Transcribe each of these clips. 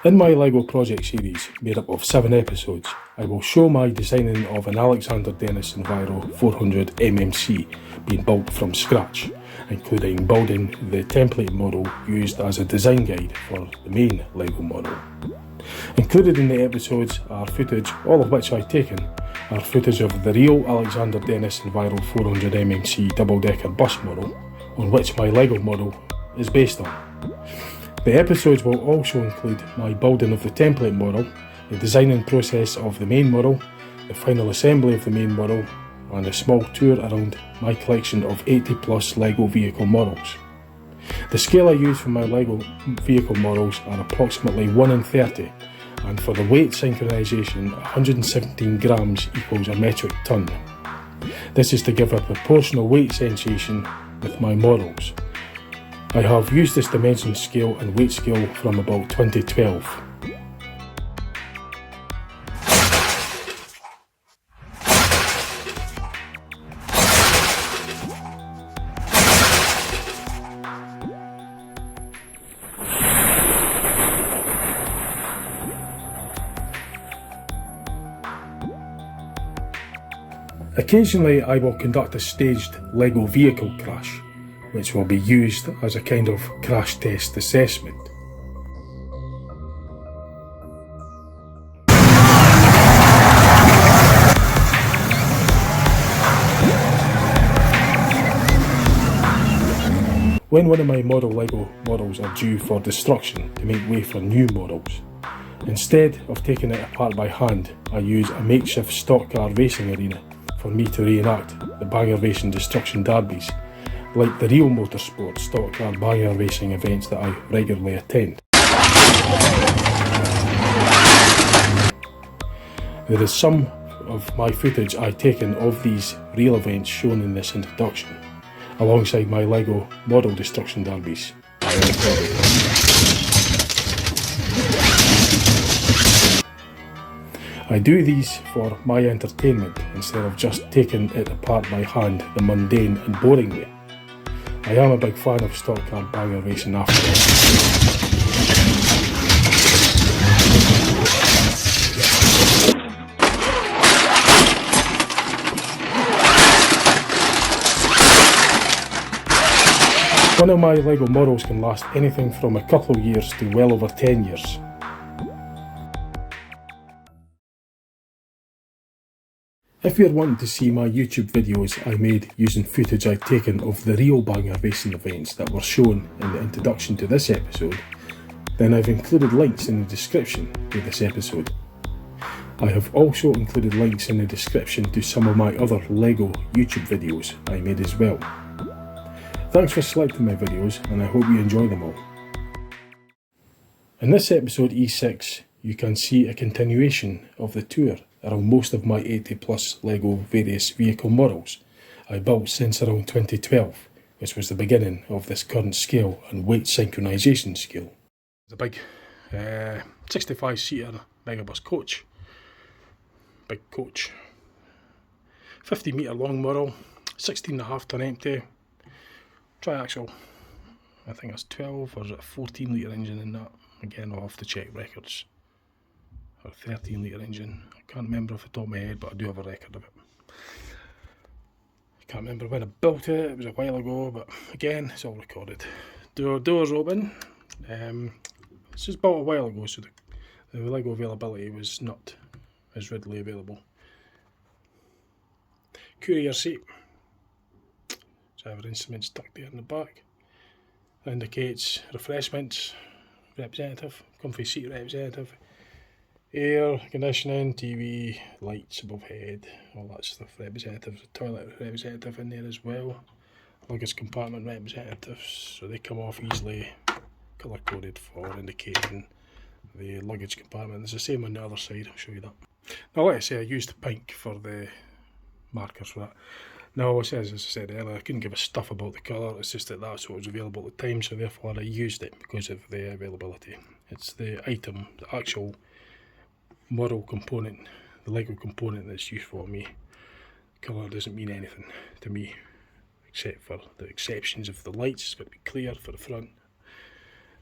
In my LEGO project series, made up of 7 episodes, I will show my designing of an Alexander Dennis Enviro 400 MMC being built from scratch, including building the template model used as a design guide for the main LEGO model. Included in the episodes are footage, all of which I've taken, are footage of the real Alexander Dennis Enviro 400 MMC double-decker bus model, on which my LEGO model is based on. The episodes will also include my building of the template model, the designing process of the main model, the final assembly of the main model, and a small tour around my collection of 80 plus LEGO vehicle models. The scale I use for my LEGO vehicle models are approximately 1:30, and for the weight synchronisation, 117 grams equals a metric ton. This is to give a proportional weight sensation with my models. I have used this dimension scale and weight scale from about 2012. Occasionally I will conduct a staged LEGO vehicle crash, which will be used as a kind of crash test assessment. When one of my model LEGO models are due for destruction to make way for new models, instead of taking it apart by hand, I use a makeshift stock car racing arena for me to reenact the banger racing destruction derbies, like the real motorsport stock car banger racing events that I regularly attend. There is some of my footage I've taken of these real events shown in this introduction, alongside my LEGO model destruction derbies. I do these for my entertainment instead of just taking it apart by hand the mundane and boring way. I am a big fan of stock car banger racing after all. One of my LEGO models can last anything from a couple of years to well over 10 years. If you're wanting to see my YouTube videos I made using footage I've taken of the real banger racing events that were shown in the introduction to this episode, then I've included links in the description to this episode. I have also included links in the description to some of my other LEGO YouTube videos I made as well. Thanks for selecting my videos, and I hope you enjoy them all. In this episode E6, you can see a continuation of the tour around most of my 80 plus LEGO various vehicle models I built since around 2012, which was the beginning of this current scale and weight synchronisation scale. It's a big 65-seater megabus coach. Big coach. 50 metre long model, 16.5 tonne empty, triaxle. I think it's 12 or is it a 14 litre engine in that? Again, I'll have to check records. Or 13 litre engine. I can't remember off the top of my head, but I do have a record of it. I can't remember when I built it was a while ago, but again, it's all recorded. Doors open. This was built a while ago, so the LEGO availability was not as readily available. Courier seat. So I have our instruments tucked there in the back. That indicates refreshments, representative, comfy seat representative. Air conditioning, TV, lights above head, all that stuff, representatives, toilet representative in there as well, luggage compartment representatives, so they come off easily, colour coded for indicating the luggage compartment. It's the same on the other side, I'll show you that. Now like I say, I used pink for the markers for that. Now as I said earlier, I couldn't give a stuff about the colour, it's just that that's what was available at the time, so therefore I used it because of the availability. It's the item, the actual model component, the LEGO component that's used for me. Colour doesn't mean anything to me, except for the exceptions of the lights. It's got to be clear for the front,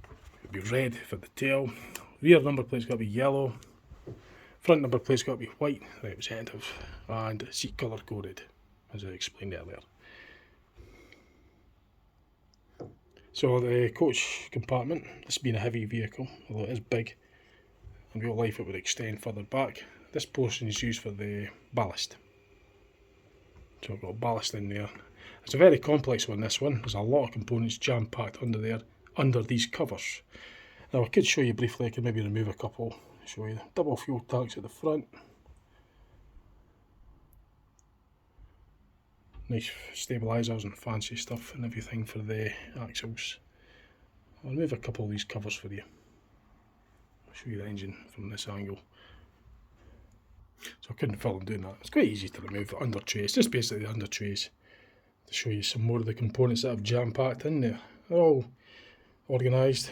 it would be red for the tail, rear number plate's got to be yellow, front number plate's got to be white, representative, and seat colour coded, as I explained earlier. So the coach compartment, this being a heavy vehicle, although it is big, in real life it would extend further back. This portion is used for the ballast. So I've got ballast in there. It's a very complex one, this one. There's a lot of components jam-packed under there, under these covers. Now I could show you briefly, I could maybe remove a couple, show you. Double fuel tanks at the front. Nice stabilisers and fancy stuff and everything for the axles. I'll remove a couple of these covers for you. I'll show you the engine from this angle. So I couldn't film doing that. It's quite easy to remove the under trays, just basically the under trays, to show you some more of the components that I've jam packed in there. They're all organised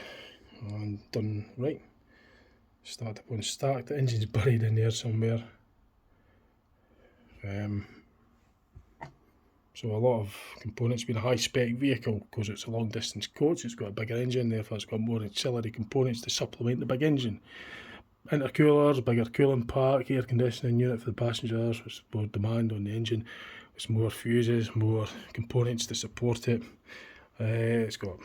and done right. Start up on stack, the engine's buried in there somewhere. So a lot of components, being a high spec vehicle, because it's a long distance coach, it's got a bigger engine, therefore it's got more ancillary components to supplement the big engine. Intercoolers, bigger cooling pack, air conditioning unit for the passengers, with more demand on the engine. It's more fuses, more components to support it. It's got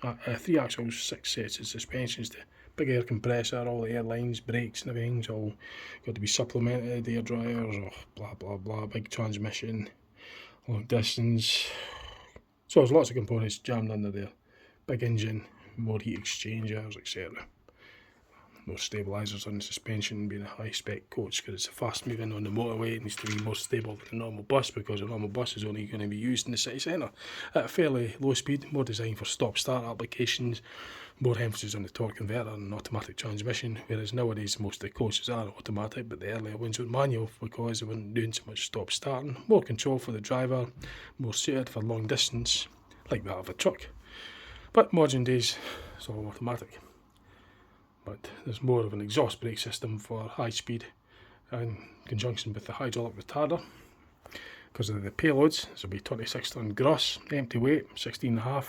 3 axles, 6 sets of suspensions, the big air compressor, all the air lines, brakes and everything's all got to be supplemented, air dryers, blah blah blah, big transmission, long distance. So there's lots of components jammed under there. Big engine, more heat exchangers, etc. More stabilisers on the suspension, being a high spec coach, because it's a fast moving on the motorway, it needs to be more stable than a normal bus, because a normal bus is only going to be used in the city centre at a fairly low speed, more designed for stop start applications, more emphasis on the torque converter and automatic transmission, whereas nowadays most of the coaches are automatic, but the earlier ones were manual because they weren't doing so much stop starting. More control for the driver, more suited for long distance, like that of a truck. But modern days it's all automatic. But there's more of an exhaust brake system for high speed in conjunction with the hydraulic retarder. Because of the payloads, this will be 26 tonne gross, empty weight 16.5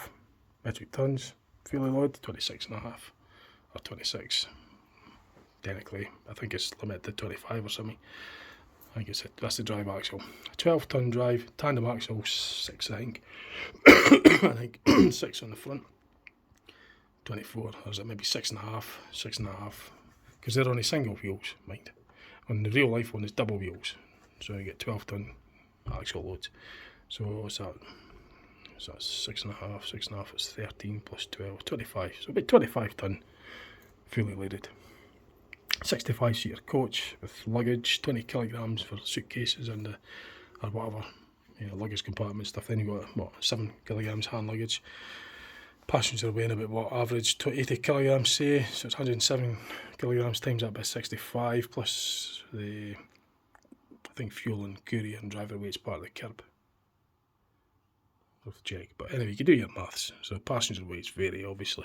metric tonnes, fully load 26.5 or 26. Technically, I think it's limited to 25 or something. I think that's the drive axle. 12 tonne drive, tandem axle 6 I think. I think 6 on the front. 24, or is it maybe 6.5, because they're only single wheels, mind. On the real life one is double wheels, so you get 12 tonne axle loads. So what's that? So that's 6.5 is 13 plus 12, 25, so about 25 tonne fully loaded. 65 seater coach with luggage, 20 kilograms for suitcases and or whatever, you know, luggage compartment stuff. Then you've got, what, 7 kilograms hand luggage. Passengers are weighing about, what, average 80 kilograms, say, so it's 107 kilograms times that by 65, plus the, I think, fuel and courier and driver weight's part of the curb. I'll have to check, but anyway, you can do your maths. So passenger weights vary, obviously.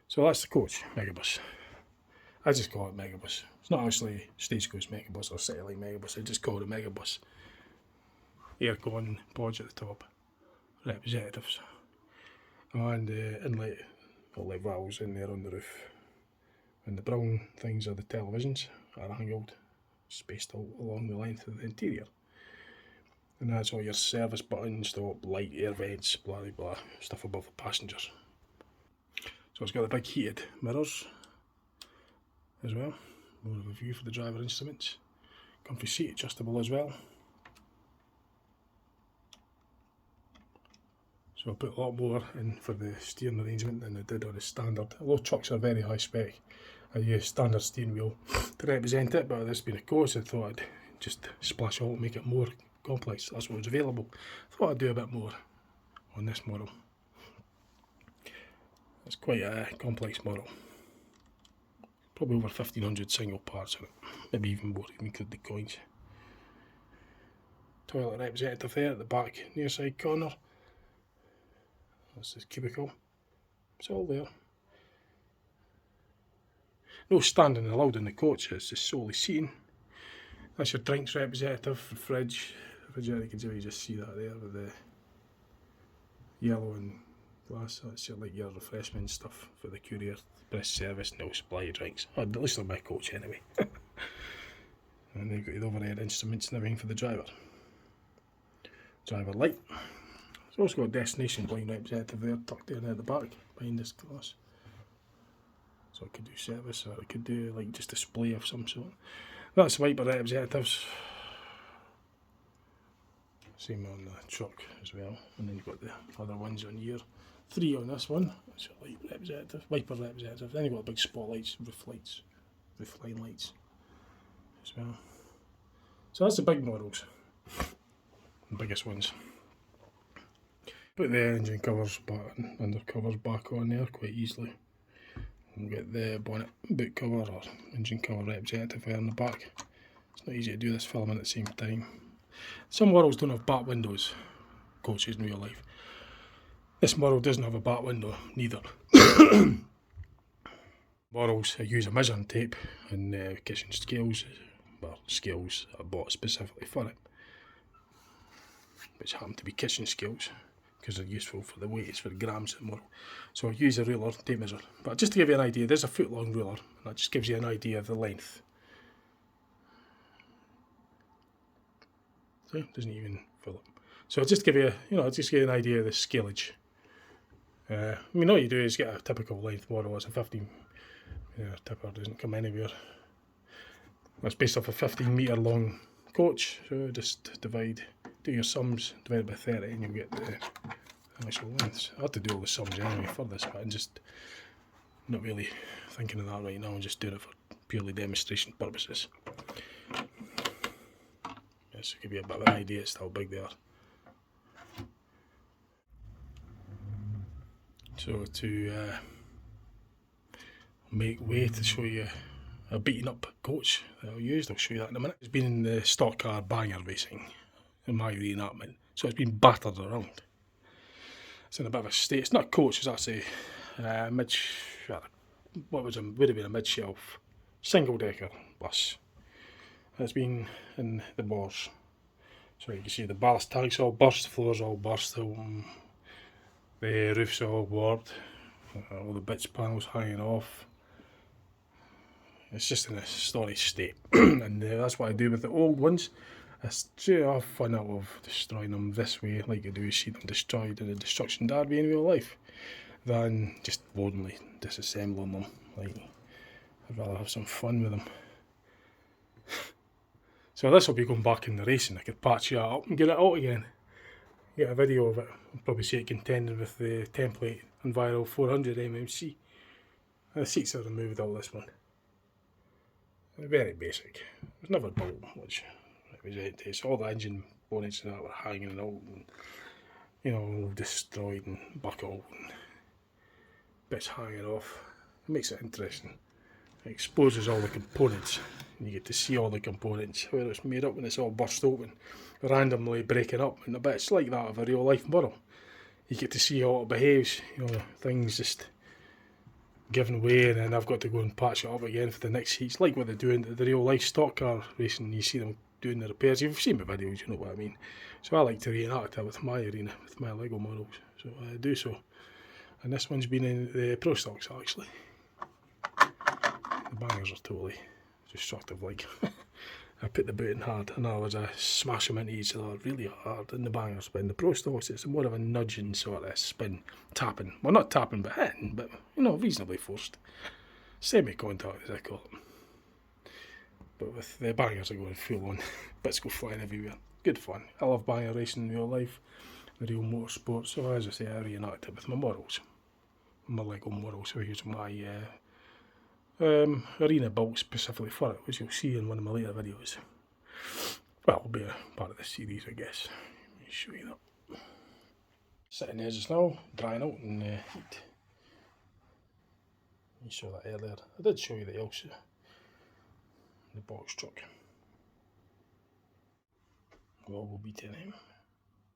So that's the coach, megabus. I just call it megabus. It's not actually Stagecoach megabus or Cityline megabus, I just call it a megabus. Aircon pods at the top. Representatives, and inlet valves in there on the roof, and the brown things are the televisions, are angled, spaced out along the length of the interior, and that's all your service buttons, stop, light, air vents, blah blah blah, stuff above the passengers. So it's got the big heated mirrors as well, more of a view for the driver instruments, comfy seat adjustable as well. So I put a lot more in for the steering arrangement than I did on the standard. Although trucks are very high spec, I use standard steering wheel to represent it, but with this being a coach I thought I'd just splash out and make it more complex. That's what was available. I thought I'd do a bit more on this model. It's quite a complex model. Probably over 1500 single parts in it, maybe even more, including the coins. Toilet representative there at the back near side corner. That's the cubicle. It's all there. No standing allowed in the coach, it's just solely seating. That's your drinks representative, fridge. Refrigerator, you can just see that there with the yellow and glass. That's like your refreshment stuff for the courier. Brisk service, no supply of drinks. Oh, at least on my coach anyway. And they've got the overhead instruments and everything for the driver. Driver light. It's also got a destination point representative there tucked in at the back behind this glass. So it could do service or it could do like just display of some sort. That's the wiper representatives. Same on the truck as well. And then you've got the other ones on here. 3 on this one. That's your light representative, wiper representative. Then you've got the big spotlights, roof line lights as well. So that's the big models. The biggest ones. Put the engine covers back, under covers back on there quite easily. And get the bonnet boot cover or engine cover representative there on the back. It's not easy to do this filming at the same time. Some models don't have back windows, coaches in real life. This model doesn't have a back window, neither. Models use a measuring tape and kitchen scales, well, scales that are bought specifically for it, which happen to be kitchen scales because they're useful for the weights, for the grams of the model. So I use a ruler, tape measure. But just to give you an idea, there's a foot long ruler, and that just gives you an idea of the length. See, doesn't even fill up. So just give you, just give you an idea of the scalage. I mean, all you do is get a typical length model. It's a 15. Tipper doesn't come anywhere. That's based off a 15 metre long coach. So just do your sums, divide it by 30, and you'll get the actual lengths. I had to do all the sums anyway for this, but I'm just not really thinking of that right now. I'm just doing it for purely demonstration purposes. Just to give you a bit of an idea as to how big they are. So to make way to show you a beaten up coach that I'll show you that in a minute. It's been in the stock car banger racing in my reenactment, so it's been battered around. It's in a bit of a state. It's not a coach, as I say, would have been a mid-shelf single decker bus. It's been in the bores. So you can see the ballast tanks all burst, the floors all burst, the roof's all warped, all the bits panels hanging off. It's just in a storage state, and that's what I do with the old ones. I have fun out of destroying them this way, like I do see them destroyed in a destruction derby in real life, than just boringly disassembling them. Like, I'd rather have some fun with them. So this will be going back in the racing. I could patch it up and get it out again. Get a video of it. I'll probably see it contending with the template Enviro 400 MMC. The seats are removed, all this one. They're very basic. It was never built much. It's all the engine bonnets and that were hanging out and, all destroyed and buckled and bits hanging off. It makes it interesting. It exposes all the components. And you get to see all the components, where it's made up when it's all burst open, randomly breaking up into bits like that of a real life model. You get to see how it behaves, things just giving way, and then I've got to go and patch it up again for the next heats, like what they do in the real life stock car racing. You see them doing the repairs. You've seen my videos, you know what I mean. So I like to reenact it with my arena, with my Lego models, so I do so. And this one's been in the Pro Stocks actually. The bangers are totally destructive, like. I put the boot in hard, in other words I smash them into each other really hard in the bangers, but in the Pro Stocks it's more of a nudging sort of spin, tapping. Well, not tapping but hitting, but reasonably forced. Semi-contact as I call it. But with the bangers I go full on, bits go flying everywhere. Good fun. I love banger racing in real life, the real motorsport, so as I say I reenact it with my models. My Lego models, so here's my arena built specifically for it, which you'll see in one of my later videos. Well, it'll be a part of this series, I guess. Let me show you that. Sitting there just now, drying out in heat. You saw that earlier. I did show you the else, the box truck. Well, we'll be time.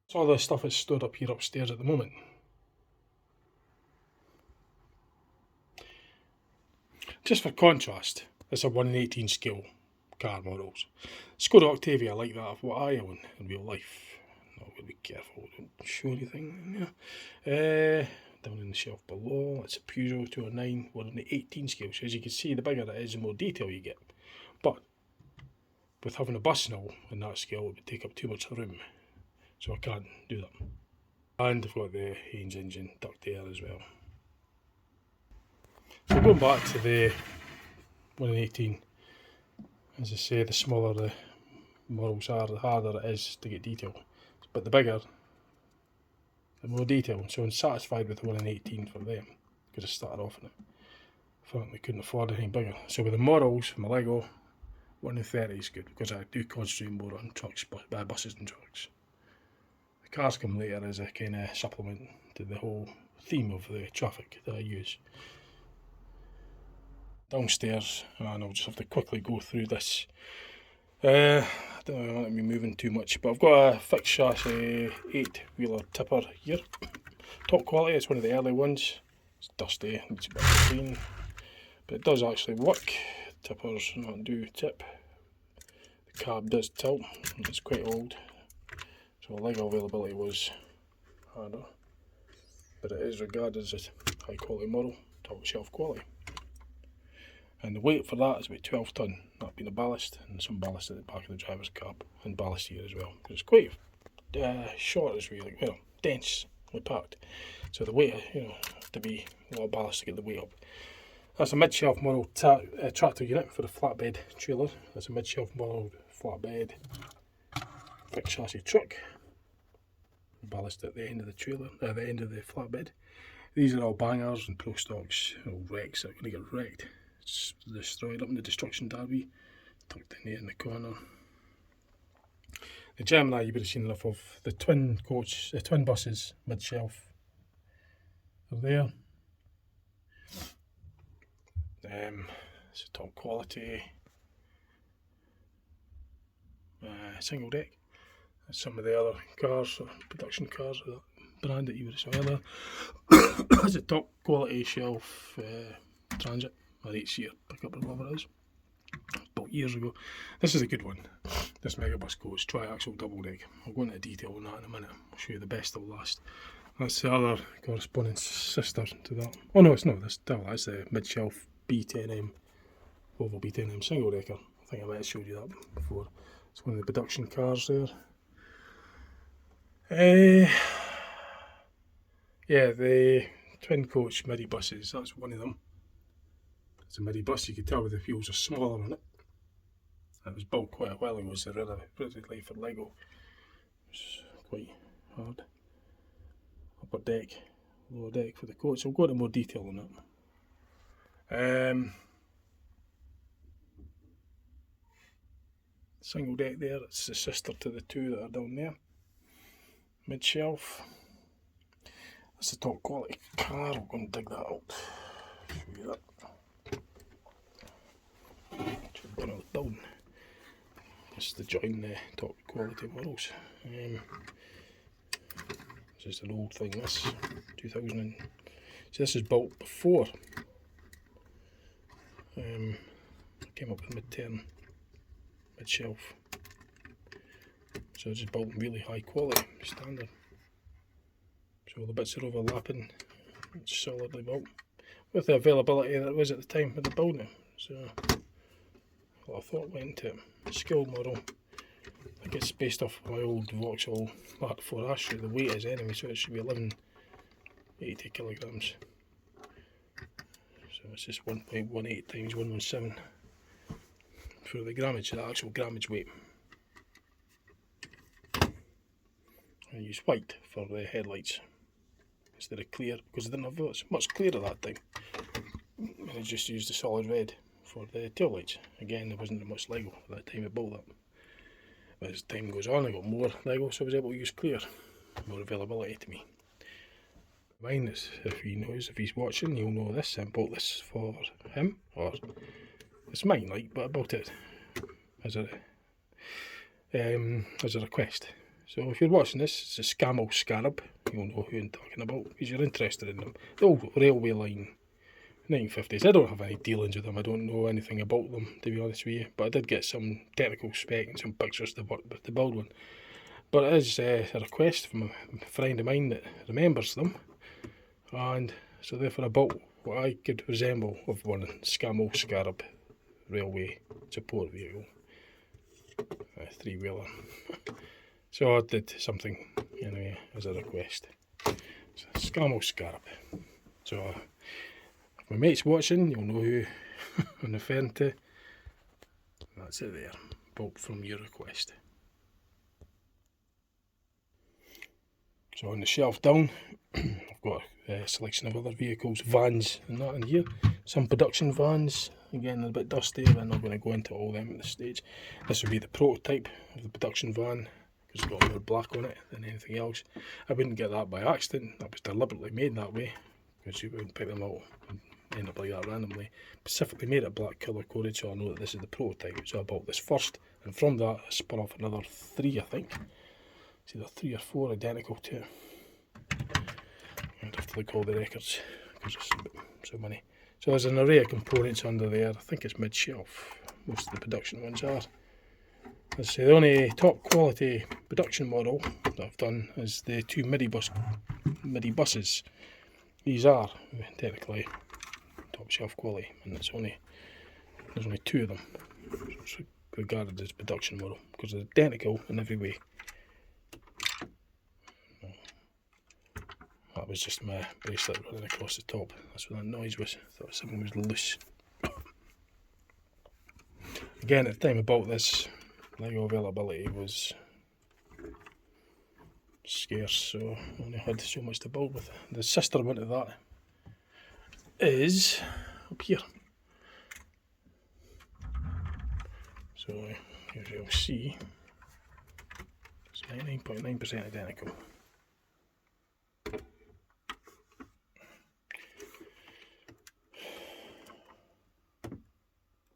So all the stuff is stored up here upstairs at the moment. Just for contrast, it's a 1/18 scale car models. Skoda Octavia like that of what I own in real life. Not going to be careful, don't show anything in there. down in the shelf below. It's a Peugeot 209. We're on the 18 scale, so as you can see, the bigger it is, the more detail you get. But with having a bus now in that scale, it would take up too much room, so I can't do that. And I've got the Haynes engine duct air as well. So going back to the 1 in 18, as I say, the smaller the models are, the harder it is to get detail. But the bigger, the more detail. So I'm satisfied with the 1 in 18 for them, because I started off in it. Frankly, couldn't afford anything bigger. So with the models, for my Lego, 1 in 30 is good, because I do concentrate more on trucks, buses and trucks. The cars come later as a kind of supplement to the whole theme of the traffic that I use. Downstairs, and I'll just have to quickly go through this. I don't want to be moving too much, but I've got a fixed chassis 8-wheeler tipper here. Top quality, it's one of the early ones. It's dusty, needs a bit of clean, but it does actually work. Tippers not do tip. The cab does tilt, it's quite old, so Lego availability was harder, but it is regarded as a high quality model, top shelf quality. And the weight for that is about 12 tonne, that being a ballast, and some ballast at the back of the driver's cab, and ballast here as well. It's quite short as well, well, densely packed. So the weight, to be a lot of ballast to get the weight up. That's a mid-shelf model tractor unit for the flatbed trailer. That's a mid-shelf model flatbed fixed chassis truck. Ballast at the end of the trailer, at the end of the flatbed. These are all bangers and pro stocks, all wrecks that are going to get wrecked. It's destroyed up in the destruction derby, tucked in there in the corner. The Gemini you would have seen enough of. The twin buses, mid-shelf, are there. It's a top quality single deck. That's some of the other cars, production cars of that brand that you would have saw earlier. It's a top quality shelf transit, or 8-seater pickup or whatever it is. Bought years ago. This is a good one. This Megabus coach, tri-axle double deck. I'll go into detail on that in a minute. I'll show you the best of last. That's the other corresponding sister to that. Oh no, it's not. That's the mid-shelf B10M, Volvo B10M single decker. I think I might have showed you that before. It's one of the production cars there. Yeah, the twin coach midi buses, that's one of them. It's a midi bus, you can tell the wheels are smaller on it. It was built quite a while ago, so relatively for Lego. It's quite hard. Upper deck, lower deck for the coach. So we'll go into more detail on that. Single deck there, it's the sister to the two that are down there. Mid shelf. That's the top quality car. We'll go and dig that out. Show you that. Should have done all the building. Just to join the top quality models. This is an old thing, this 2000. So this is built before I came up with mid-term, mid-shelf. So it's just built really high quality, standard. So all the bits are overlapping, it's solidly built. With the availability that was at the time of the building. So a lot of thought went into it. Skilled model. I think it's based off my old Vauxhall Mark IV Ashtray, the weight is anyway, so it should be 1180 kilograms. So it's just 1.18 times 117 for the grammage, the actual grammage weight. I use white for the headlights instead of clear, because I didn't have it much clearer that time. I just used the solid red for the tail lights. Again, there wasn't much Lego at that time I built that. But as time goes on, I got more Lego, so I was able to use clear. More availability to me. Mine is, if he knows, if he's watching, he'll know this. I bought this for him, or it's mine, like, but I bought it as a request. So if you're watching this, it's a Scamel Scarab. You'll know who I'm talking about, because you're interested in them. The old railway line 1950s. I don't have any dealings with them, I don't know anything about them, to be honest with you, but I did get some technical spec and some pictures to build one. But it is a request from a friend of mine that remembers them, And so therefore I bought what I could resemble of one Scamo Scarab railway support vehicle, a 3-wheeler. So I did something anyway as a request. So Scamo Scarab. So if my mate's watching, you'll know who I'm referring to. That's it there, bought from your request. So on the shelf down, I've got a selection of other vehicles, vans and that in here. Some production vans, again they're a bit dusty, but I'm not going to go into all them at this stage. This would be the prototype of the production van, because it's got more black on it than anything else. I wouldn't get that by accident, that was deliberately made that way, because you wouldn't pick them out and end up like that randomly. Specifically made it black colour coded, so I know that this is the prototype. So I bought this first, and from that I spun off another 3, I think. It's either 3 or 4 identical to it. I'd have to look all the records because there's so many. So there's an array of components under there. I think it's mid-shelf. Most of the production ones are. As I say, the only top quality production model that I've done is the 2 midi buses. These are technically top shelf quality, and there's only 2 of them. So it's regarded as production model because they're identical in every way. That was just my bracelet running across the top. That's what that noise was. I thought something was loose. Again, at the time I bought this, Lego availability was scarce, so I only had so much to build with. The sister one to that is up here. So as you'll see, it's 99.9% identical.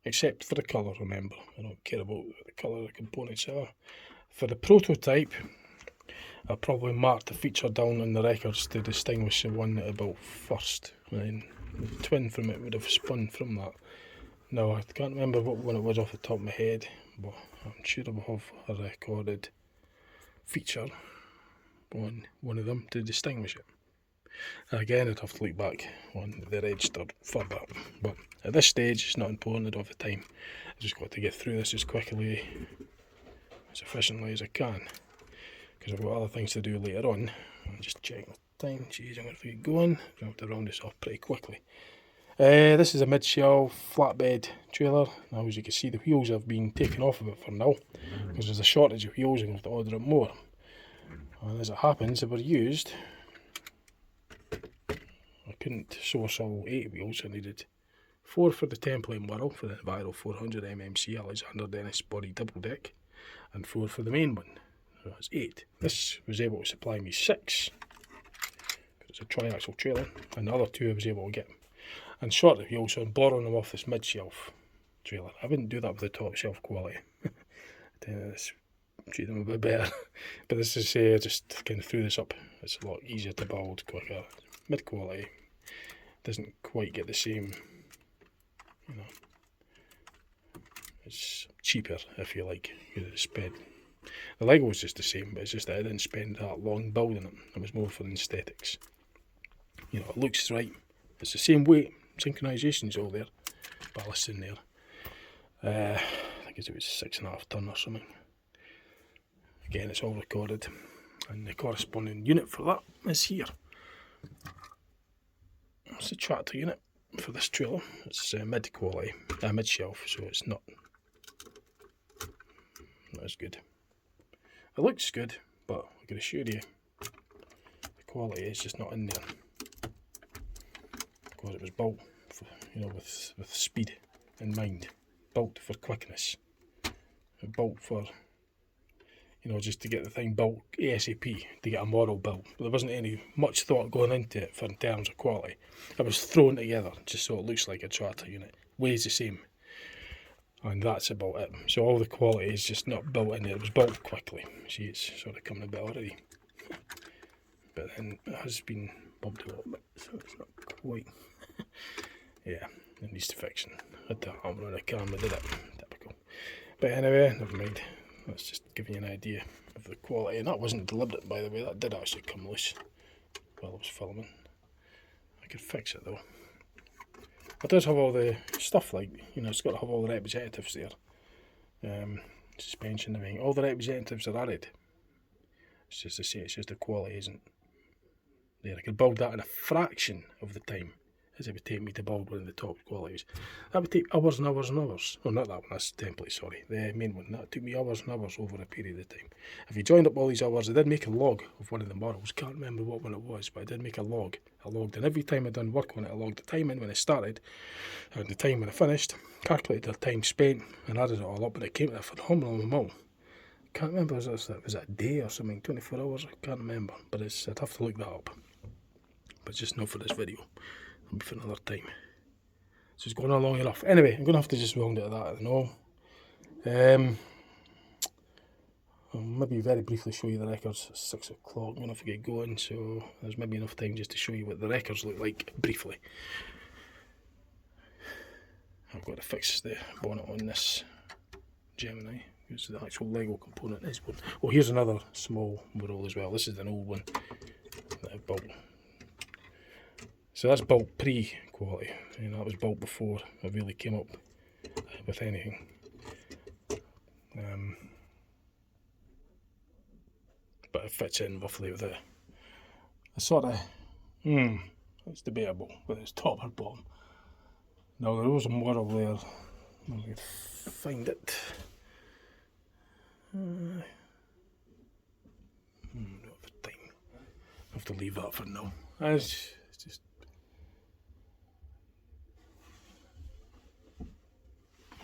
Except for the colour, remember. I don't care about what the colour of the components are. For the prototype, I probably marked the feature down on the records to distinguish the one that I built first. And then the twin from it would have spun from that. Now, I can't remember what one it was off the top of my head, but I'm sure I will have a recorded feature on one of them to distinguish it. Again, I'd have to look back on the registered further, but at this stage it's not important. I don't have the time. I just got to get through this as quickly, as efficiently as I can, because I've got other things to do later on. I'll just check the time. Jeez, I'm going to get going. I have to round this off pretty quickly. This is a mid-shelf flatbed trailer. Now, as you can see, the wheels have been taken off of it for now, because there's a shortage of wheels and I have to order it more. And as it happens, they were used. I couldn't source all 8 wheels. I needed 4 for the template model for the Enviro 400 MMC Alexander Dennis body double deck, and 4 for the main one. So that's 8. This was able to supply me 6. It's a tri-axle trailer, and the other 2 I was able to get. And short of wheels, so I'm borrowing them off this mid-shelf trailer. I wouldn't do that with the top shelf quality. Treat them a bit better. But this is I just kind of threw this up. It's a lot easier to build, quicker, mid quality. Doesn't quite get the same, you know. It's cheaper if you like. It's spent. The Lego was just the same, but it's just that I didn't spend that long building it. It was more for the aesthetics. You know, it looks right. It's the same weight. Synchronisation's all there. Ballast in there. I think it was 6.5 tonne or something. Again, it's all recorded, and the corresponding unit for that is here. It's the tractor unit for this trailer. It's mid-quality, mid-shelf, so it's not as good. It looks good, but I can assure you, the quality is just not in there. Because it was built for, you know, with speed in mind, built for quickness, built for, you know, just to get the thing built ASAP, to get a model built. But there wasn't any much thought going into it in terms of quality. It was thrown together just so it looks like a tractor unit. Weighs the same, and that's about it. So all the quality is just not built in there. It was built quickly. See, it's sort of coming a bit already, but then it has been bumped a little bit, so it's not quite. Yeah, it needs to fixing. Had to hammer on the camera, did it? Typical. But anyway, never mind. That's just giving you an idea of the quality, and that wasn't deliberate, by the way. That did actually come loose while I was filming. could fix it though. It does have all the stuff, like, you know, it's got to have all the representatives there. Suspension and everything. All the representatives are added. It's just to say, it's just the quality isn't there. I could build that in a fraction of the time as it would take me to build one of the top qualities. That would take hours and hours and hours. Oh, not that one, that's the template, sorry. The main one. That took me hours and hours over a period of time. If you joined up all these hours, I did make a log of one of the models. Can't remember what one it was, but I did make a log. I logged in every time I done work on it. I logged the time in when I started and the time when I finished, calculated the time spent and added it all up, and it came to a phenomenal amount. Can't remember, was it a day or something, 24 hours? I can't remember, but I'd have to look that up. But just not for this video. It'll be for another time. So it's going on long enough. Anyway, I'm going to have to just round it at that and all. I'll maybe very briefly show you the records. It's 6 o'clock, I'm going to have to get going, so there's maybe enough time just to show you what the records look like briefly. I've got to fix the bonnet on this Gemini. Here's the actual Lego component is one. Oh, here's another small model as well. This is an old one that I've built. So that's built pre-quality, and that was built before I really came up with anything. But it fits in roughly with a sort of, it's debatable whether it's top or bottom. Now there was a model there, let me find it. Not for time. I have to leave that for now. It's just.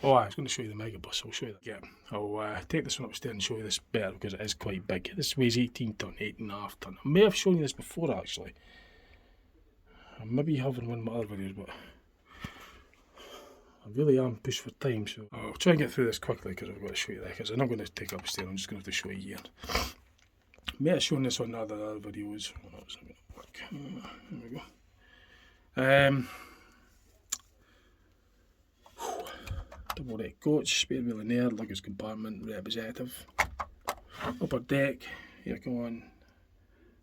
Oh, I was going to show you the megabus. I'll show you that. Yeah, I'll take this one upstairs and show you this better because it is quite big. This weighs 18 tonne, 8.5 tonne. I may have shown you this before actually. I maybe have in one of my other videos, but I really am pushed for time, so I'll try and get through this quickly because I've got to show you that. Because I'm not going to take it upstairs, I'm just going to have to show you here. I may have shown this on other videos. Oh, that's not going to work. There we go. Double deck coach, spare wheel in there, luggage compartment, representative, upper deck, aircon,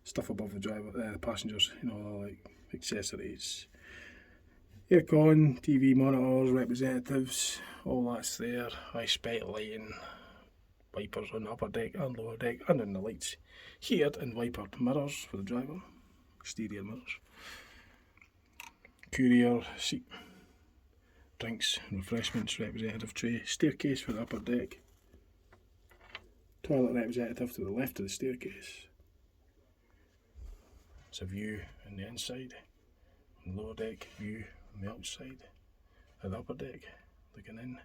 stuff above the driver, the passengers, you know, like accessories, aircon, TV monitors, representatives, all that's there, high spec lighting, wipers on the upper deck and lower deck, and in the lights, heated and wipered mirrors for the driver, exterior mirrors, courier seat, drinks, refreshments, representative tray, staircase for the upper deck, toilet representative to the left of the staircase. It's a view on the inside, and lower deck view on the outside, of the upper deck, looking in.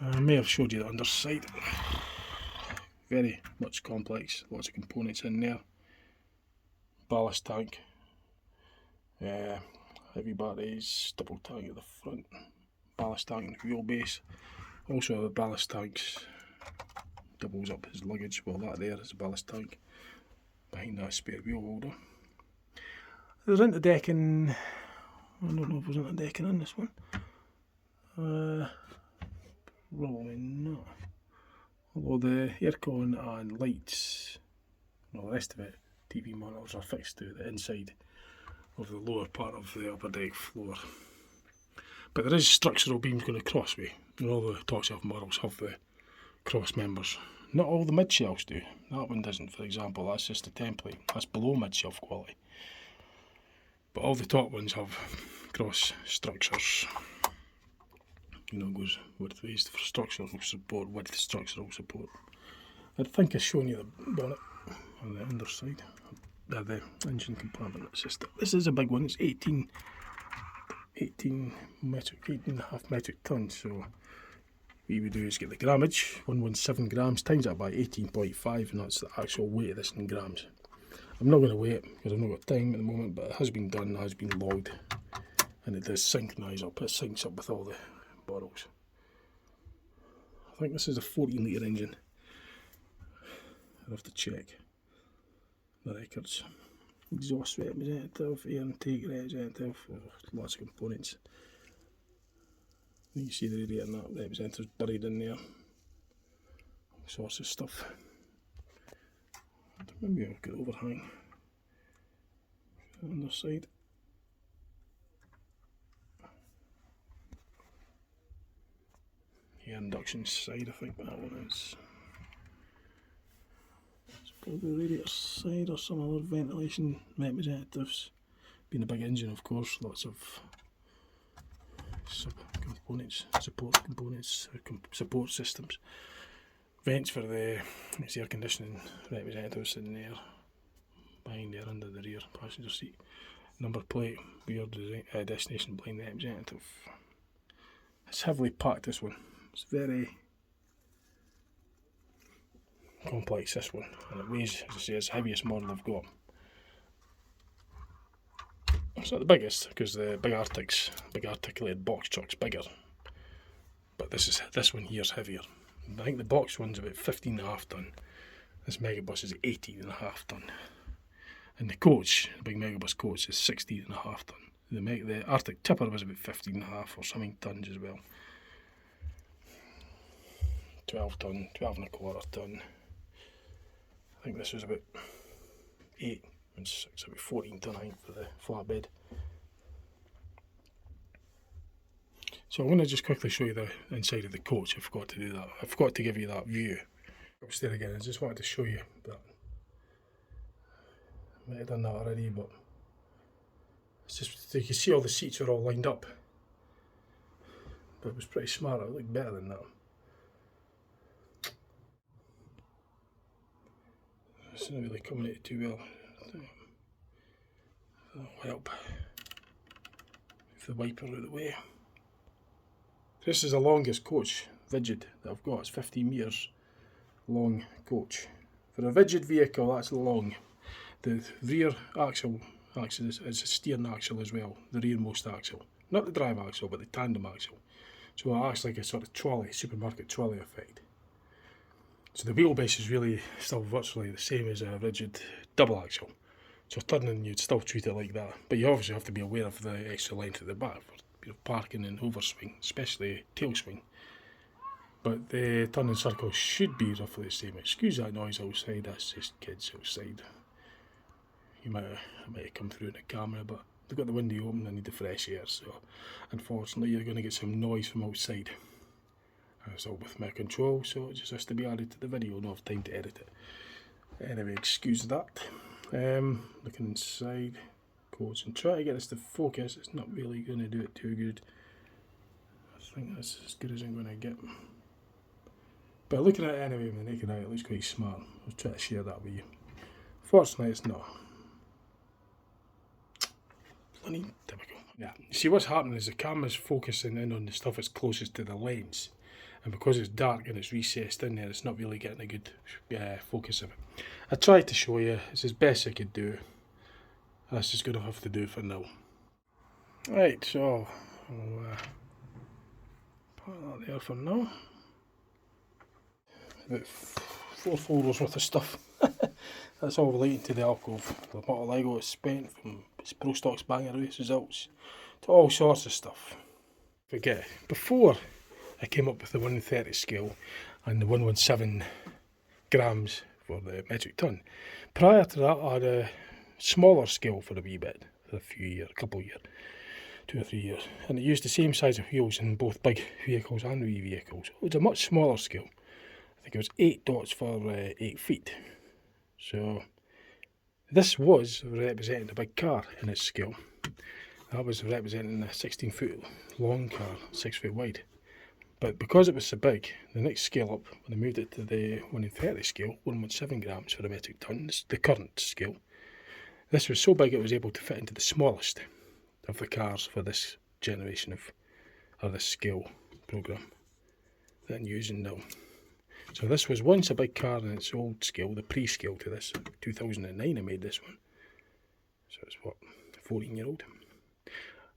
I may have showed you the underside. Very much complex, lots of components in there. Ballast tank. Heavy batteries, double tank at the front, ballast tank in the wheelbase. Also the ballast tanks doubles up as luggage. Well, that there is a ballast tank. Behind that spare wheel holder. There's interdecking. I don't know if there's interdecking in this one. Probably not. Although the aircon and lights and all the rest of it, TV monitors are fixed to the inside of the lower part of the upper deck floor. But there is structural beams going across way. And all the top shelf models have the cross members. Not all the mid shelves do. That one doesn't, for example. That's just a template. That's below mid shelf quality. But all the top ones have cross structures. You know, goes widthways for structural support, width structural support. I think I've shown you the bonnet on the underside. The engine compartment system. This is a big one. It's 18 and a half metric tons. So what we would do is get the grammage, 117 grams, times that by 18.5, and that's the actual weight of this in grams. I'm not going to weigh it because I've not got time at the moment, but it has been done, has been logged, and it does synchronise up. It syncs up with all the bottles. I think this is a 14 litre engine. I'll have to check the records. Exhaust representative, air intake representative, lots of components. You can see the radiator and that representative's buried in there. All sorts of stuff. Maybe I've got overhang. underside. Air induction side, I think that one is. It's probably radiator side or some other ventilation representatives. Being a big engine, of course, lots of sub-components, support components, support systems. Vents for the air conditioning representatives in there, behind there under the rear passenger seat. Number plate, weird destination blind representative. It's heavily packed, this one. It's very complex, this one, and it weighs, as I say, it's the heaviest model I've got. It's not the biggest, because the big Arctic's, big articulated box truck's bigger, but this one here's heavier. I think the box one's about 15.5 tonne. This megabus is 18.5 tonne, and the coach, the big megabus coach, is 16.5 tonne. The Arctic tipper was about 15.5 or something tonnes as well. 12 tonne, 12.25 tonne. I think this was about 8 and 6, about 14 tonne I think for the flatbed. So I'm going to just quickly show you the inside of the coach. I forgot to do that. I forgot to give you that view. Upstairs again, I just wanted to show you that. I might have done that already, but it's just, you can see all the seats are all lined up. But it was pretty smart, it looked better than that. It's not really coming out too well. That'll help. Move the wiper out of the way. This is the longest coach, rigid, that I've got. It's 15 metres long coach. For a rigid vehicle, that's long. The rear axle is a steering axle as well, the rearmost axle. Not the drive axle, but the tandem axle. So it acts like a sort of trolley, supermarket trolley effect. So the wheelbase is really still virtually the same as a rigid double axle. So turning, you'd still treat it like that. But you obviously have to be aware of the extra length at the back for parking and overswing, especially tail swing. But the turning circle should be roughly the same. Excuse that noise outside, that's just kids outside. I might have come through in the camera, but they've got the window open, I need the fresh air, so unfortunately you're going to get some noise from outside. It's all with my control, so it just has to be added to the video, I don't have time to edit it. Anyway, excuse that. Looking inside, coach, and try to get this to focus. It's not really going to do it too good. I think that's as good as I'm going to get. But looking at it anyway with the naked eye, it looks quite smart. I'll try to share that with you. Fortunately, it's not. Bloody typical. Yeah. See, what's happening is the camera's focusing in on the stuff that's closest to the lens. And because it's dark and it's recessed in there, it's not really getting a good focus of it. I tried to show you, it's as best I could do. That's just going to have to do for now. Right, so I'll put that there for now. About 4 folders worth of stuff. That's all relating to the alcove. The amount of Lego is spent from Pro Stocks banger race results to all sorts of stuff. Forget, before I came up with the 130 scale and the 117 grams for the metric ton. Prior to that, I had a smaller scale for a wee bit, for a couple of years, 2 or 3 years, and it used the same size of wheels in both big vehicles and wee vehicles. It was a much smaller scale. I think it was 8 dots for 8 feet. So this was representing a big car in its scale. That was representing a 16 foot long car, 6 foot wide. But because it was so big, the next scale up, when I moved it to the 130 scale, 117 grams for a metric ton, the current scale, this was so big it was able to fit into the smallest of the cars for this generation or this scale program that I'm using now. So this was once a big car in its old scale, the pre-scale to this. 2009 I made this one. So it's what, 14-year-old?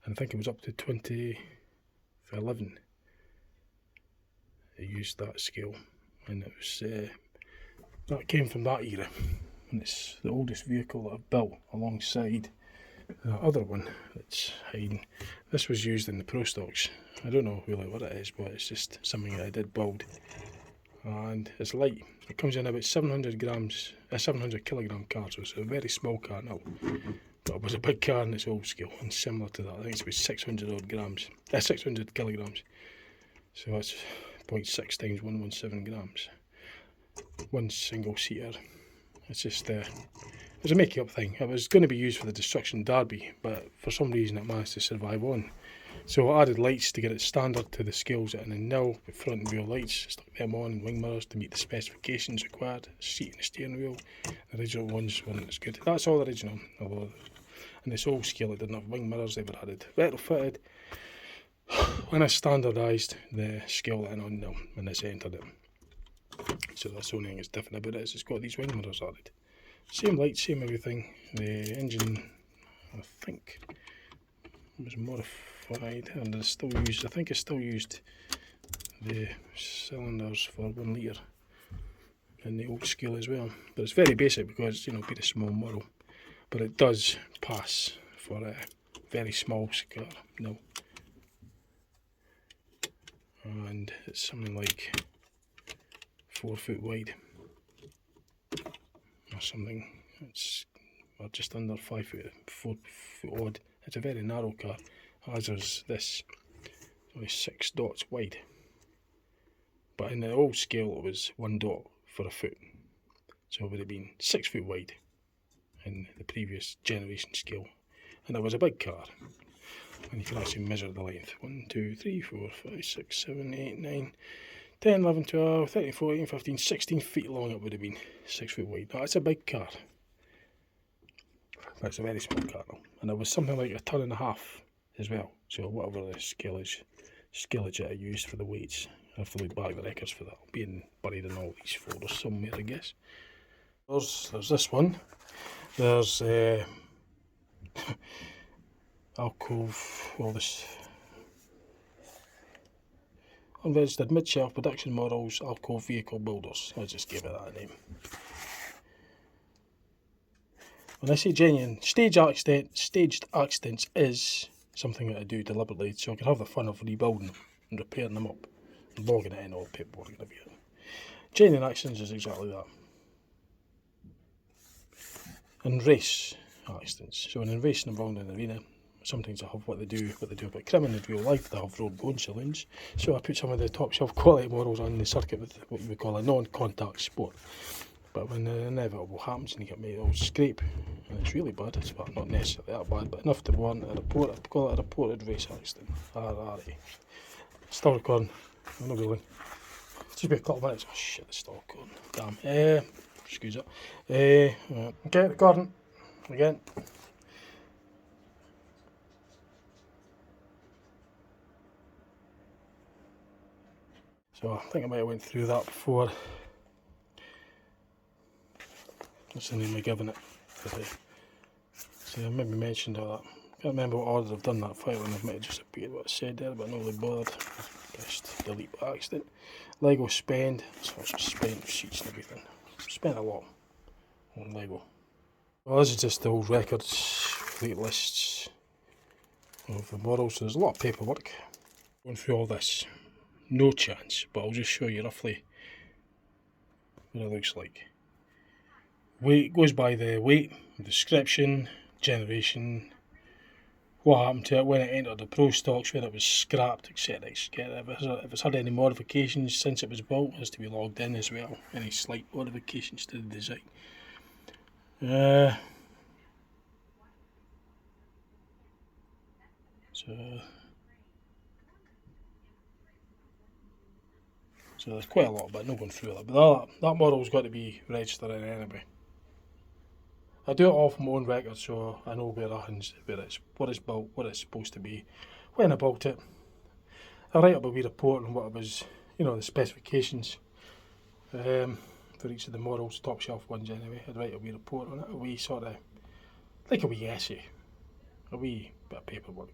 And I think it was up to 2011. I used that scale, and it was that came from that era, and it's the oldest vehicle that I've built alongside the other one that's hiding. This was used in the Pro Stocks. I don't know really what it is, but it's just something that I did build, and it's light. It comes in about 700 kilogram car, so it's a very small car now, But it was a big car in its old scale, and similar to that. I think it's about 600 odd grams, 600 kilograms. So that's 0.6 times 117 grams. One single seater. It's just it was a make-up thing. It was going to be used for the Destruction Derby, but for some reason it managed to survive on. So I added lights to get it standard to the scales at an nil, with front and rear lights, stuck them on, and wing mirrors to meet the specifications required, seat and steering wheel. The original ones weren't as good. That's all original, although in this old scale it didn't have wing mirrors, they were added. Retrofitted when I standardised the scale then on nil, when this entered it. So that's the only thing that's different about it, is it's got these wing mirrors added. Same lights, same everything. The engine, I think, was modified, and it's still used, I think it's still used the cylinders for 1 litre in the old scale as well. But it's very basic because, you know, being a small model. But it does pass for a very small car now. And it's something like 4 foot wide. Or something. It's just under 5 foot, 4 foot odd. It's a very narrow car, as is this. It's only 6 dots wide. But in the old scale it was 1 dot for a foot. So it would have been 6 foot wide in the previous generation scale. And it was a big car. And you can actually measure the length. 1, 2, 3, 4, 5, 6, 7, 8, 9, 10, 11, 12, 13, 14, 15, 16 feet long it would have been. 6 foot wide. That's a big car. That's a very small car though. And it was something like 1.5 tons as well. So whatever the scalage I used for the weights. I have to look back at the records for that. Being buried in all these folders somewhere, I guess. There's this one. There's alcove, all this unregistered mid-shelf production models, alcove vehicle builders. I just gave it that name. When I say genuine, staged accidents is something that I do deliberately so I can have the fun of rebuilding them and repairing them up and logging it in all the paperwork and everything. Genuine accidents is exactly that. And race accidents. So in racing involved in the arena, sometimes I have what they do about Crimond in real life. They have road going saloons. So I put some of the top shelf quality models on the circuit with what you would call a non-contact sport. But when the inevitable happens and you get made all scrape, and it's really bad, it's not necessarily that bad, but enough to warrant a report, I'd call it a reported race accident. RRA. Still recording. I'm not going. Just be a couple of minutes. Oh shit, it's still recording. Damn. Excuse it. Okay, recording. Again. So I think I might have went through that before. That's the name I've given it. So I maybe mentioned all that. Can't remember what order I've done that file, and I might have just repeated what I said there, but I'm not really bothered. Just delete by accident. Lego spend. So I spent sheets and everything. Spent a lot on Lego. Well, this is just the old records, fleet lists of the models. So there's a lot of paperwork. Going through all this. No chance, but I'll just show you roughly what it looks like. Weight goes by the weight, description, generation, what happened to it when it entered the pro stocks, where it was scrapped, etc. If it's had any modifications since it was built, it has to be logged in as well. Any slight modifications to the design. So there's quite a lot, but I'm not going through that. But that model's got to be registered in anyway. I do it all from my own record, so I know where it's what it's built, what it's supposed to be, when I built it. I write up a wee report on what it was, you know, the specifications for each of the models, top shelf ones anyway. I'd write a wee report on it, a wee sort of, like a wee essay, a wee bit of paperwork.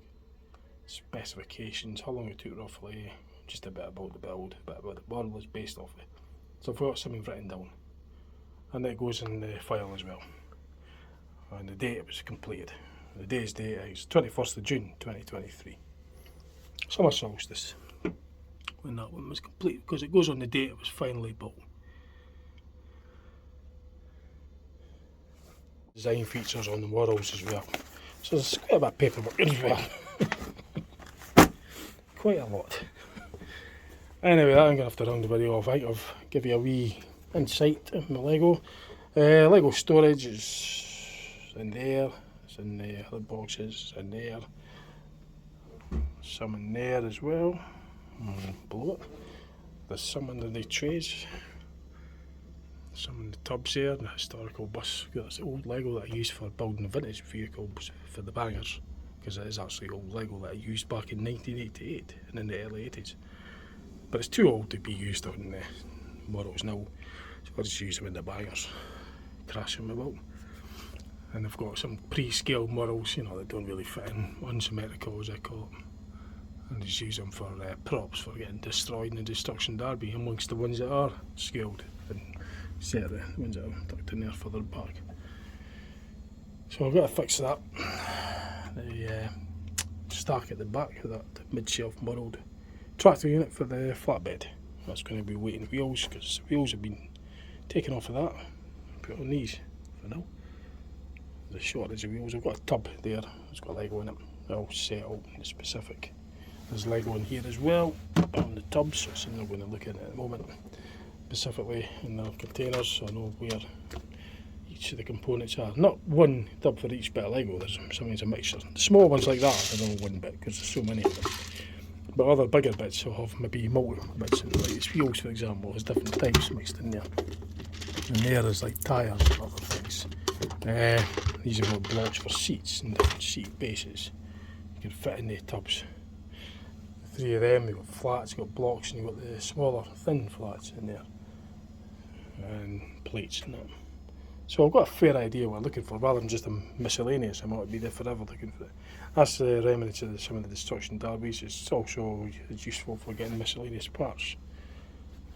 Specifications, how long it took roughly, just a bit about the build, a bit about the model is based off it. So I've got something written down, and it goes in the file as well. And the date it was completed. The day's date is 21st of June 2023. Summer solstice, when that one was complete, because it goes on the date it was finally built. Design features on the models as well. So there's quite a bit of paperwork as well. Quite a lot. Anyway, I'm going to have to round the video off. I think I've give you a wee insight of my Lego. Lego storage is in there, it's in the other boxes, in there, some in there as well, below it. There's some under the trays, some in the tubs there, the historical bus. That's old Lego that I used for building vintage vehicles for the bangers, because it is actually old Lego that I used back in 1988 and in the early 80s. But it's too old to be used on the models now, so I'll just use them in the bangers, crash them about. And I've got some pre-scaled models, you know, that don't really fit in, unsymmetrical as I call them. And just use them for props for getting destroyed in the Destruction Derby, amongst the ones that are scaled, and set the ones that are tucked in there further back. So I've got to fix that. The stack at the back of that mid-shelf modelled tractor unit for the flatbed. That's going to be waiting wheels, because the wheels have been taken off of that, put on these for now. The shortage of wheels. I've got a tub there, it's got Lego in it, all set up in the specific. There's Lego in here as well, on the tubs, so I'm not going to look at it at the moment, specifically in the containers, so I know where each of the components are. Not one tub for each bit of Lego, there's sometimes a mixture. The small ones like that are all one bit, because there's so many of them. But other bigger bits will have maybe multiple bits, and like its wheels for example, has different types mixed in there. And there is like tyres and other things. These have got blocks for seats and different seat bases. You can fit in the tubs. The three of them, you've got flats, you've got blocks, and you've got the smaller thin flats in there. And plates and that. So I've got a fair idea what I'm looking for, rather than just a miscellaneous. I might be there forever looking for it. That's the remnants of some of the Destruction Derbies. It's also useful for getting miscellaneous parts.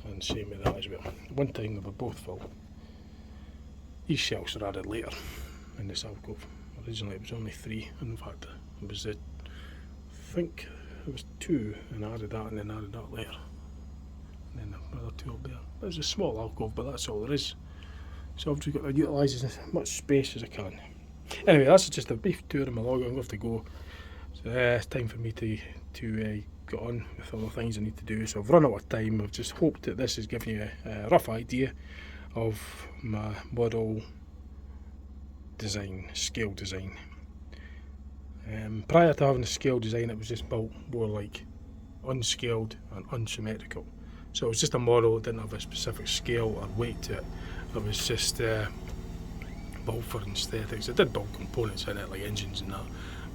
And same with that as well. One time they were both full. These shelves were added later in this alcove. Originally it was only 3, in fact it was I think it was 2, and I added that and then added that later. And then another 2 up there. It was a small alcove, but that's all there is. So I've just got to utilise as much space as I can. Anyway, that's just a brief tour of my log. I'm going to have to go. So, it's time for me to get on with other things I need to do. So I've run out of time. I've just hoped that this has given you a rough idea of my model design, scale design. Prior to having the scale design, it was just built more like unscaled and unsymmetrical. So it was just a model that didn't have a specific scale or weight to it. It was just built for aesthetics. I did build components in it, like engines and that.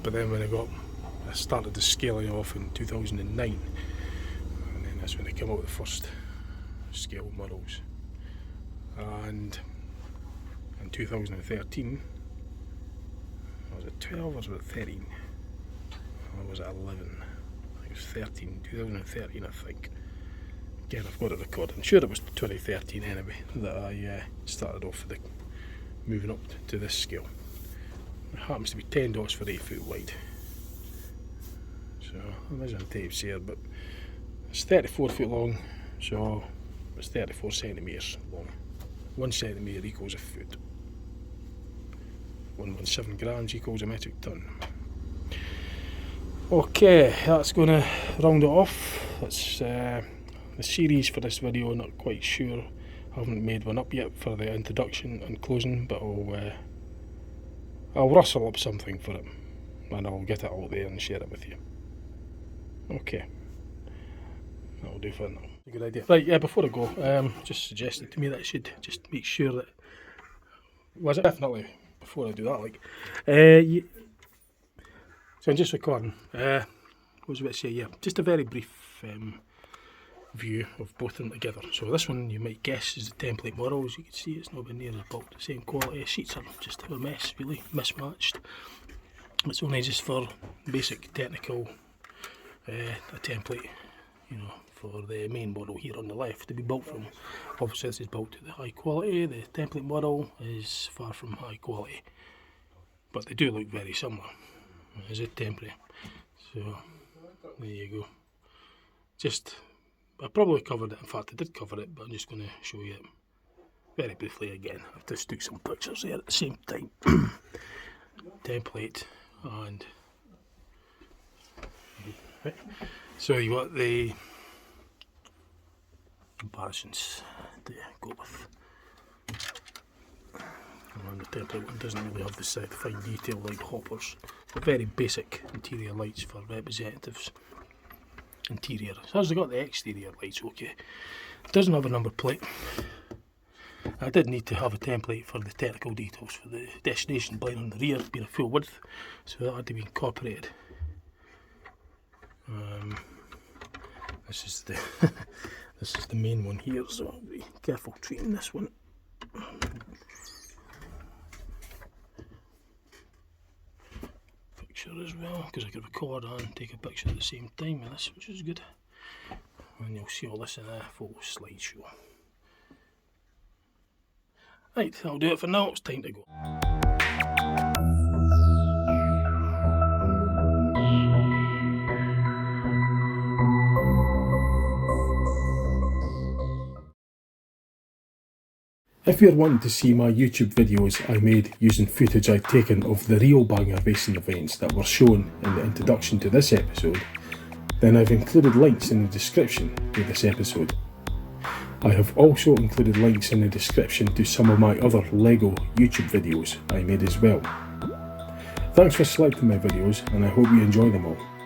But then when I started the scaling off in 2009, and then that's when they came out with the first scale models. And in 2013, was it 12 or was it 13? Or was it 11? I think it was 13, 2013 I think. Again, I've got it recorded. I'm sure it was 2013 anyway that I started off with moving up to this scale. It happens to be 10 dots for 8 foot wide. So I'm measuring tapes here, but it's 34 foot long, so it's 34 centimetres long. 1 centimetre equals a foot. 117 grams equals a metric ton. Okay, that's going to round it off. That's the series for this video. Not quite sure. I haven't made one up yet for the introduction and closing, but I'll rustle up something for it, and I'll get it out there and share it with you. Okay, that'll do for now. A good idea. Right, yeah, before I go, just suggested to me that I should just make sure that, was it definitely, before I do that, like, so I'm just recording, what was I about to say, yeah, just a very brief view of both of them together. So this one you might guess is the template model. As you can see, it's not been near as bulk, the same quality. Sheets are just a mess, really, mismatched. It's only just for basic technical, a template, you know, for the main model here on the left to be built from. Obviously this is built to the high quality. The template model is far from high quality, but they do look very similar. Is it temporary? So there you go. Just, I probably covered it. In fact, I did cover it, but I'm just going to show you it very briefly again, I've just took some pictures there at the same time. Template and right. So you got the comparisons to go with. And the template one doesn't really have the fine detail like hoppers, but very basic interior lights for representatives. Interior. So as I got the exterior lights, okay. It doesn't have a number plate. I did need to have a template for the technical details for the destination blind on the rear being a full width, so that had to be incorporated. This is the this is the main one here, so I'll be careful treating this one. Picture as well, because I could record and take a picture at the same time with this, which is good. And you'll see all this in a full slideshow. Right, that'll do it for now, it's time to go. If you're wanting to see my YouTube videos I made using footage I've taken of the real banger racing events that were shown in the introduction to this episode, then I've included links in the description to this episode. I have also included links in the description to some of my other LEGO YouTube videos I made as well. Thanks for selecting my videos and I hope you enjoy them all.